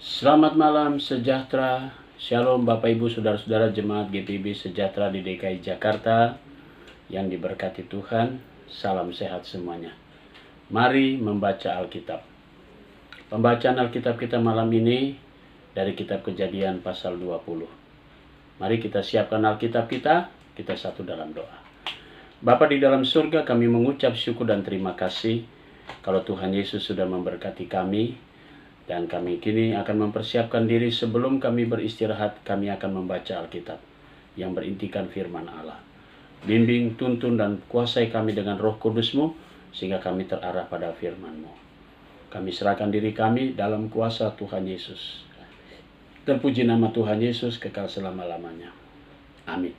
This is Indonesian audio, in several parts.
Selamat malam sejahtera, Shalom Bapak Ibu Saudara-saudara Jemaat GPIB Sejahtera di DKI Jakarta yang diberkati Tuhan. Salam sehat semuanya. Mari membaca Alkitab. Pembacaan Alkitab kita malam ini dari kitab Kejadian pasal 20. Mari kita siapkan Alkitab kita satu dalam doa. Bapa di dalam surga, kami mengucap syukur dan terima kasih kalau Tuhan Yesus sudah memberkati kami. Dan kami kini akan mempersiapkan diri sebelum kami beristirahat. Kami akan membaca Alkitab yang berintikan firman Allah. Bimbing, tuntun, dan kuasai kami dengan Roh Kudus-Mu sehingga kami terarah pada firman-Mu. Kami serahkan diri kami dalam kuasa Tuhan Yesus. Terpuji nama Tuhan Yesus kekal selama-lamanya. Amin.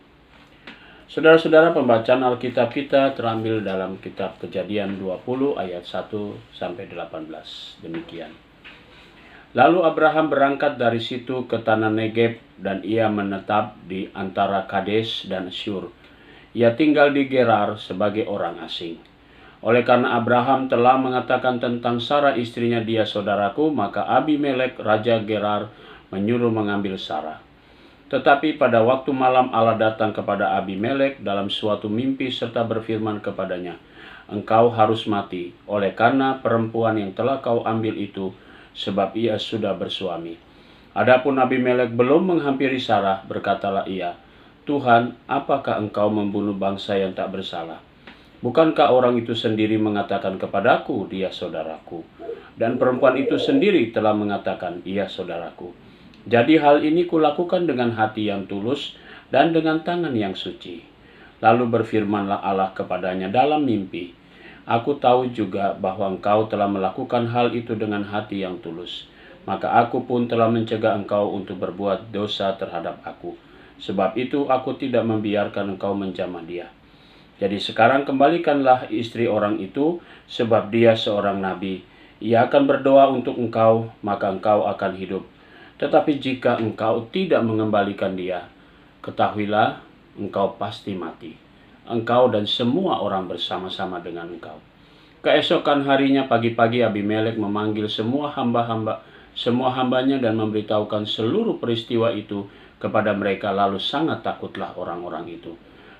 Saudara-saudara, pembacaan Alkitab kita terambil dalam kitab Kejadian 20 ayat 1 sampai 18. Demikian. Lalu Abraham berangkat dari situ ke tanah Negeb, dan ia menetap di antara Kades dan Syur. Ia tinggal di Gerar sebagai orang asing. Oleh karena Abraham telah mengatakan tentang Sarah istrinya, dia saudaraku, maka Abimelek raja Gerar menyuruh mengambil Sarah. Tetapi pada waktu malam Allah datang kepada Abimelek dalam suatu mimpi serta berfirman kepadanya, "Engkau harus mati, oleh karena perempuan yang telah kau ambil itu, sebab ia sudah bersuami." Adapun Abimelek belum menghampiri Sarah, berkatalah ia, "Tuhan, apakah engkau membunuh bangsa yang tak bersalah? Bukankah orang itu sendiri mengatakan kepadaku, dia saudaraku? Dan perempuan itu sendiri telah mengatakan, ia saudaraku. Jadi hal ini kulakukan dengan hati yang tulus dan dengan tangan yang suci." Lalu berfirmanlah Allah kepadanya dalam mimpi, "Aku tahu juga bahwa engkau telah melakukan hal itu dengan hati yang tulus. Maka aku pun telah mencegah engkau untuk berbuat dosa terhadap aku. Sebab itu aku tidak membiarkan engkau menjamah dia. Jadi sekarang kembalikanlah istri orang itu, sebab dia seorang nabi. Ia akan berdoa untuk engkau, maka engkau akan hidup. Tetapi jika engkau tidak mengembalikan dia, ketahuilah engkau pasti mati, engkau dan semua orang bersama-sama dengan engkau." Keesokan harinya pagi-pagi Abimelek memanggil semua hambanya dan memberitahukan seluruh peristiwa itu kepada mereka, lalu sangat takutlah orang-orang itu.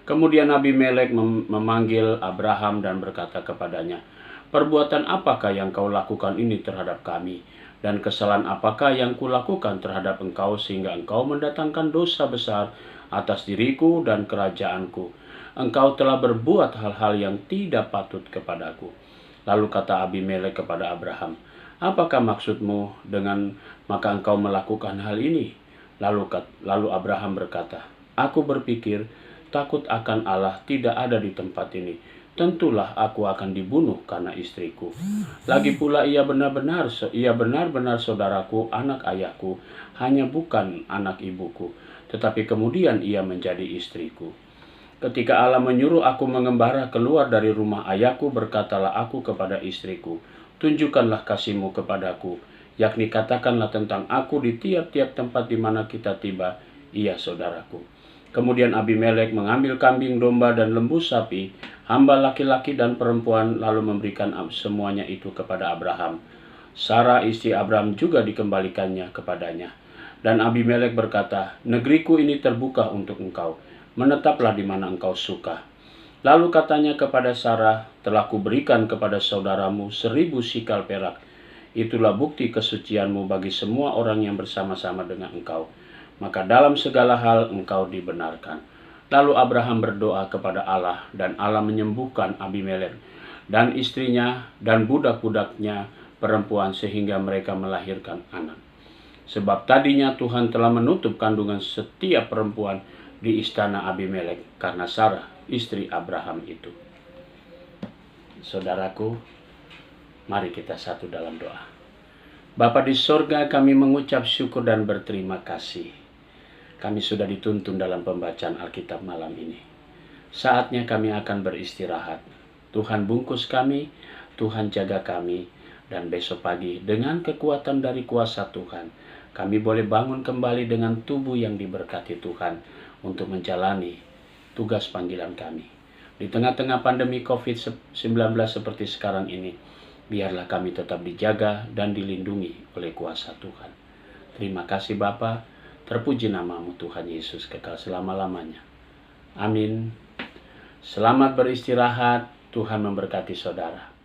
Kemudian Abimelek memanggil Abraham dan berkata kepadanya, "Perbuatan apakah yang kau lakukan ini terhadap kami? Dan kesalahan apakah yang kulakukan terhadap engkau sehingga engkau mendatangkan dosa besar atas diriku dan kerajaanku? Engkau telah berbuat hal-hal yang tidak patut kepadaku." Lalu kata Abimelek kepada Abraham, "Apakah maksudmu dengan maka engkau melakukan hal ini?" Lalu Abraham berkata, "Aku berpikir, takut akan Allah tidak ada di tempat ini. Tentulah aku akan dibunuh karena istriku. Lagi pula ia benar-benar saudaraku, anak ayahku, hanya bukan anak ibuku. Tetapi kemudian ia menjadi istriku. Ketika Allah menyuruh aku mengembara keluar dari rumah ayahku, berkatalah aku kepada istriku, 'Tunjukkanlah kasihmu kepadaku, yakni katakanlah tentang aku di tiap-tiap tempat di mana kita tiba, ia saudaraku.' Kemudian Abimelek mengambil kambing domba dan lembu sapi, hamba laki-laki dan perempuan, lalu memberikan semuanya itu kepada Abraham. Sarah istri Abraham juga dikembalikannya kepadanya. Dan Abimelek berkata, 'Negeriku ini terbuka untuk engkau, menetaplah di mana engkau suka.' Lalu katanya kepada Sarah, 'Telah kuberikan kepada saudaramu 1.000 sikal perak. Itulah bukti kesucianmu bagi semua orang yang bersama-sama dengan engkau. Maka dalam segala hal engkau dibenarkan.' Lalu Abraham berdoa kepada Allah, dan Allah menyembuhkan Abimelek dan istrinya dan budak-budaknya perempuan sehingga mereka melahirkan anak. Sebab tadinya Tuhan telah menutup kandungan setiap perempuan di istana Abimelek karena Sarah istri Abraham itu." Saudaraku, mari kita satu dalam doa. Bapa di sorga, kami mengucap syukur dan berterima kasih. Kami sudah dituntun dalam pembacaan Alkitab malam ini. Saatnya kami akan beristirahat. Tuhan bungkus kami, Tuhan jaga kami, dan besok pagi dengan kekuatan dari kuasa Tuhan, kami boleh bangun kembali dengan tubuh yang diberkati Tuhan untuk menjalani tugas panggilan kami. Di tengah-tengah pandemi COVID-19 seperti sekarang ini, biarlah kami tetap dijaga dan dilindungi oleh kuasa Tuhan. Terima kasih Bapa, terpuji namamu Tuhan Yesus kekal selama-lamanya. Amin. Selamat beristirahat, Tuhan memberkati saudara.